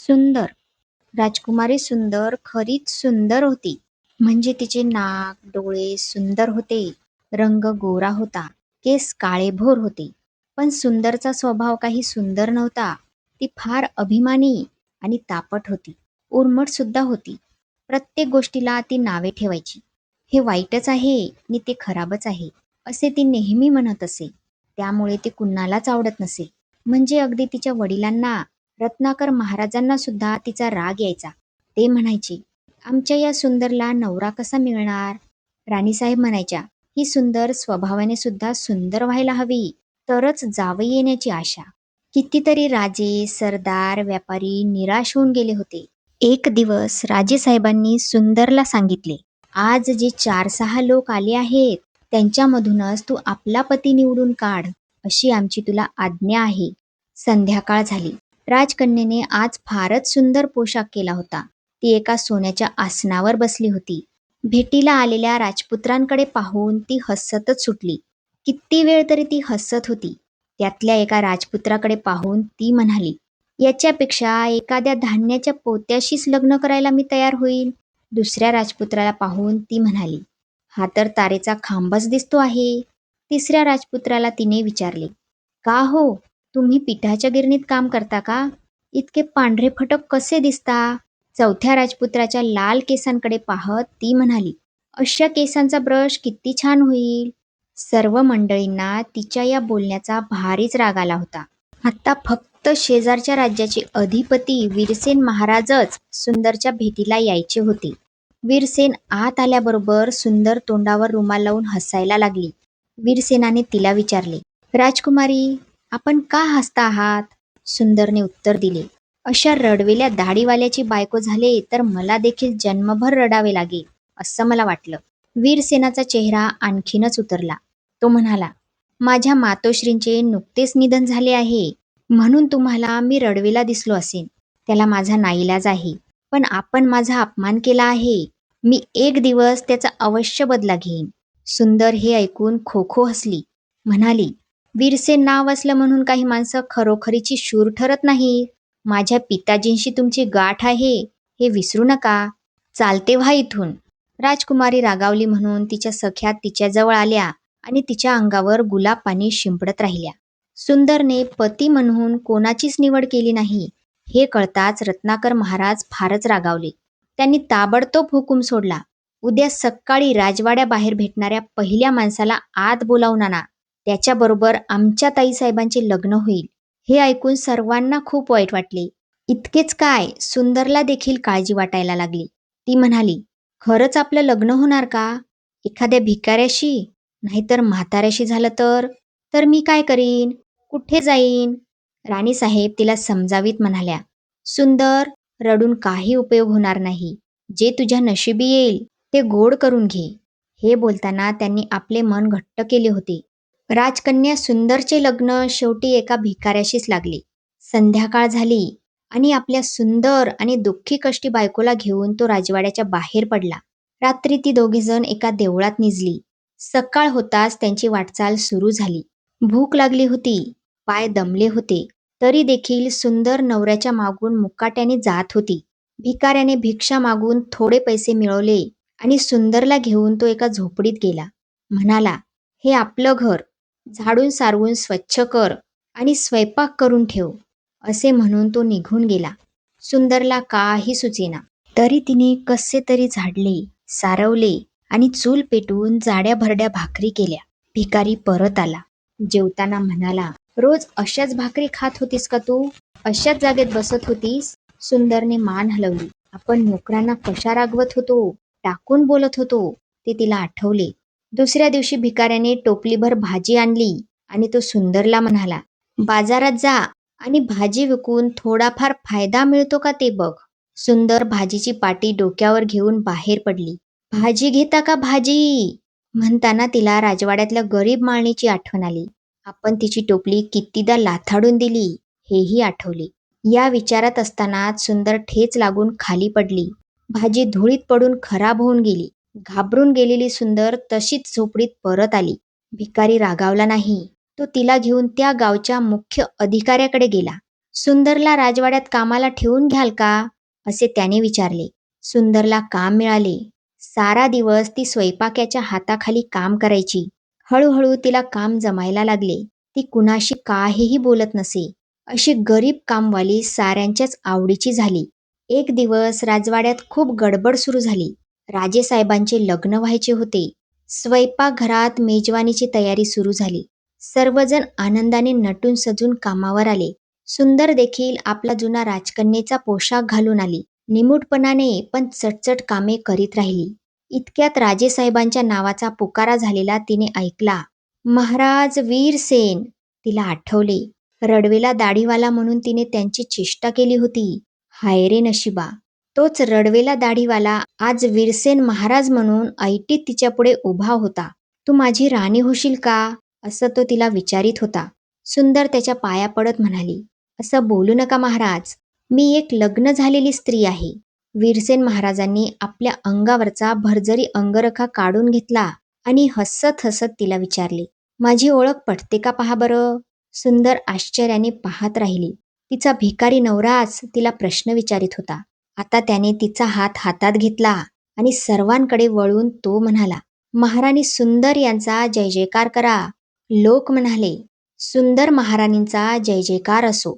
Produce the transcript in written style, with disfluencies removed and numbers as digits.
सुंदर. राजकुमारी सुंदर खरीच सुंदर होती. म्हणजे तिचे नाक, डोळे सुंदर होते. रंग गोरा होता. केस काळेभोर होते. पण सुंदरचा स्वभाव काही सुंदर नव्हता. ती फार अभिमानी आणि तापट होती. उर्मट सुद्धा होती. प्रत्येक गोष्टीला ती नावे ठेवायची. हे वाईटच आहे आणि ते खराबच आहे, असे ती नेहमी म्हणत असे. त्यामुळे ती कुणालाच आवडत नसे. म्हणजे अगदी तिच्या वडिलांना, रत्नाकर महाराजांना सुद्धा तिचा राग यायचा. ते म्हणायचे, आमच्या या सुंदरला नवरा कसा मिळणार? राणीसाहेब म्हणायच्या, ही सुंदर स्वभावाने सुद्धा सुंदर व्हायला हवी, तरच जावई येण्याची आशा. कितीतरी राजे, सरदार, व्यापारी निराश होऊन गेले होते. एक दिवस राजेसाहेबांनी सुंदरला सांगितले, आज जे 4-6 लोक आले आहेत, त्यांच्यामधूनच तू आपला पती निवडून काढ, अशी आमची तुला आज्ञा आहे. संध्याकाळ झाली. राजकन्येने आज फारच सुंदर पोशाख केला होता. ती एका सोन्याच्या आसनावर बसली होती. भेटीला आलेल्या राजपुत्रांकडे पाहून ती हसतच सुटली. किती वेळ तरी ती हसत होती. त्यातल्या एका राजपुत्राकडे पाहून ती म्हणाली, याच्यापेक्षा एखाद्या धान्याच्या पोत्याशीच लग्न करायला मी तयार होईल. दुसऱ्या राजपुत्राला पाहून ती म्हणाली, हा तर तारेचा खांबच दिसतो आहे. तिसऱ्या राजपुत्राला तिने विचारले, का हो, तुम्ही पिठाच्या गिरणीत काम करता का? इतके पांढरे फटक कसे दिसता? चौथ्या राजपुत्राच्या लाल केसांकडे पाहत ती म्हणाली, अशा केसांचा ब्रश किती छान होईल. सर्व मंडळींना तिच्या या बोलण्याचा भारीच राग आला होता. आता फक्त शेजारच्या राज्याचे अधिपती वीरसेन महाराजच सुंदरच्या भेटीला यायचे होते. वीरसेन आत आल्याबरोबर सुंदर तोंडावर रुमाल लावून हसायला लागली. वीरसेनाने तिला विचारले, राजकुमारी, आपण का हसता आहात? सुंदरने उत्तर दिले, अशा रडवेल्या दाढीवाल्याची बायको झाले तर मला देखील जन्मभर रडावे लागेल, असं मला वाटलं. वीरसेनाचा चेहरा आणखीनच उतरला. तो म्हणाला, माझ्या मातोश्रींचे नुकतेच निधन झाले आहे, म्हणून तुम्हाला मी रडवेला दिसलो असेन. त्याला माझा नाईलाज आहे. पण आपण माझा अपमान केला आहे. मी एक दिवस त्याचा अवश्य बदला घेईन. सुंदर हे ऐकून खो खो हसली. म्हणाली, वीरसेन नाव असलं म्हणून काही माणसं खरोखरीची शूर ठरत नाही. माझ्या पिताजींशी तुमची गाठ आहे, हे विसरू नका. चालते व्हा इथून. राजकुमारी रागावली म्हणून तिच्या सख्या तिच्याजवळ आल्या आणि तिच्या अंगावर गुलाब पाणी शिंपडत राहिल्या. सुंदरने पती म्हणून कोणाचीच निवड केली नाही, हे कळताच रत्नाकर महाराज फारच रागावले. त्यांनी ताबडतोब हुकूम सोडला, उद्या सकाळी राजवाड्याबाहेर भेटणाऱ्या पहिल्या माणसाला आत बोलावून आणा. त्याच्याबरोबर आमच्या ताईसाहेबांचे लग्न होईल. हे ऐकून सर्वांना खूप वाईट वाटले. इतकेच काय, सुंदरला देखील काळजी वाटायला लागली. ती म्हणाली, खरंच आपलं लग्न होणार का? एखाद्या भिकाऱ्याशी? नाहीतर म्हाताऱ्याशी झालं तर मी काय करीन? कुठे जाईन? राणीसाहेब तिला समजावीत म्हणाल्या, सुंदर, रडून काही उपयोग होणार नाही. जे तुझ्या नशिबी येईल ते गोड करून घे. हे बोलताना त्यांनी आपले मन घट्ट केले होते. राजकन्या सुंदरचे लग्न शेवटी एका भिकाऱ्याशीच लागले. संध्याकाळ झाली आणि आपल्या सुंदर आणि दुःखी कष्टी बायकोला घेऊन तो राजवाड्याच्या बाहेर पडला. रात्री ती दोघीजण एका देवळात निजली. सकाळ होताच त्यांची वाटचाल सुरू झाली. भूक लागली होती, पाय दमले होते, तरी देखील सुंदर नवऱ्याच्या मागून मुकाट्याने जात होती. भिकाऱ्याने भिक्षा मागून थोडे पैसे मिळवले आणि सुंदरला घेऊन तो एका झोपडीत गेला. म्हणाला, हे आपलं घर, झाडून सारवून स्वच्छ कर आणि स्वयंपाक करून ठेव, असे म्हणून तो निघून गेला. सुंदरला काही सुचेना. तरी तिने कसे तरी झाडले, सारवले आणि चूल पेटवून जाड्या भरड्या भाकरी केल्या. भिकारी परत आला. जेवताना म्हणाला, रोज अशाच भाकरी खात होतीस का तू? अशाच जागेत बसत होतीस? सुंदरने मान हलवली. आपण नोकरांना कशा रागवत होतो, टाकून बोलत होतो, ते तिला आठवले. दुसऱ्या दिवशी भिकाऱ्याने टोपलीभर भाजी आणली आणि तो सुंदरला म्हणाला, बाजारात जा आणि भाजी विकून थोडाफार फायदा मिळतो का ते बघ. सुंदर भाजीची पाटी डोक्यावर घेऊन बाहेर पडली. भाजी घेता का भाजी? म्हणताना तिला राजवाड्यातल्या गरीब माळणीची आठवण आली. आपण तिची टोपली कितीदा लाथाडून दिली, हेही आठवले. या विचारात असतानाच सुंदर ठेच लागून खाली पडली. भाजी धुळीत पडून खराब होऊन गेली. घाबरून गेलेली सुंदर तशीच झोपडीत परत आली. भिकारी रागावला नाही. तो तिला घेऊन त्या गावच्या मुख्य अधिकाऱ्याकडे गेला. सुंदरला राजवाड्यात कामाला ठेवून घ्याल का? असे त्याने विचारले. सुंदरला काम मिळाले. सारा दिवस ती स्वयंपाक्याच्या हाताखाली काम करायची. हळूहळू तिला काम जमायला लागले. ती कुणाशी काहीही बोलत नसे. अशी गरीब कामवाली साऱ्यांच्याच आवडीची झाली. एक दिवस राजवाड्यात खूप गडबड सुरू झाली. राजेसाहेबांचे लग्न व्हायचे होते. स्वयंपाकघरात मेजवानीची तयारी सुरू झाली. सर्वजण आनंदाने नटून सजून कामावर आले. सुंदर देखील आपला जुना राजकन्येचा पोशाख घालून आली. निमूटपणाने पण चटचट कामे करीत राहिली. इतक्यात राजेसाहेबांच्या नावाचा पुकारा झालेला तिने ऐकला. महाराज वीरसेन! तिला आठवले. रडवेला दाढीवाला म्हणून तिने त्यांची चेष्टा केली होती. हाय रे नशिबा! तोच रडवेला दाढीवाला आज वीरसेन महाराज म्हणून ऐटीत तिच्यापुढे उभा होता. तू माझी राणी होशील का? असं तो तिला विचारित होता. सुंदर त्याच्या पाया पडत म्हणाली, असं बोलू नका महाराज. मी एक लग्न झालेली स्त्री आहे. वीरसेन महाराजांनी आपल्या अंगावरचा भरजरी अंगरखा काढून घेतला आणि हसत हसत तिला विचारले, माझी ओळख पटते का पहा बरं? सुंदर आश्चर्याने पाहत राहिली. तिचा भिकारी नवराच तिला प्रश्न विचारित होता. आता त्याने तिचा हात हातात घेतला आणि सर्वांकडे वळून तो म्हणाला, महाराणी सुंदर यांचा जय जयकार करा. लोक म्हणाले, सुंदर महाराणींचा जय जयकार असो.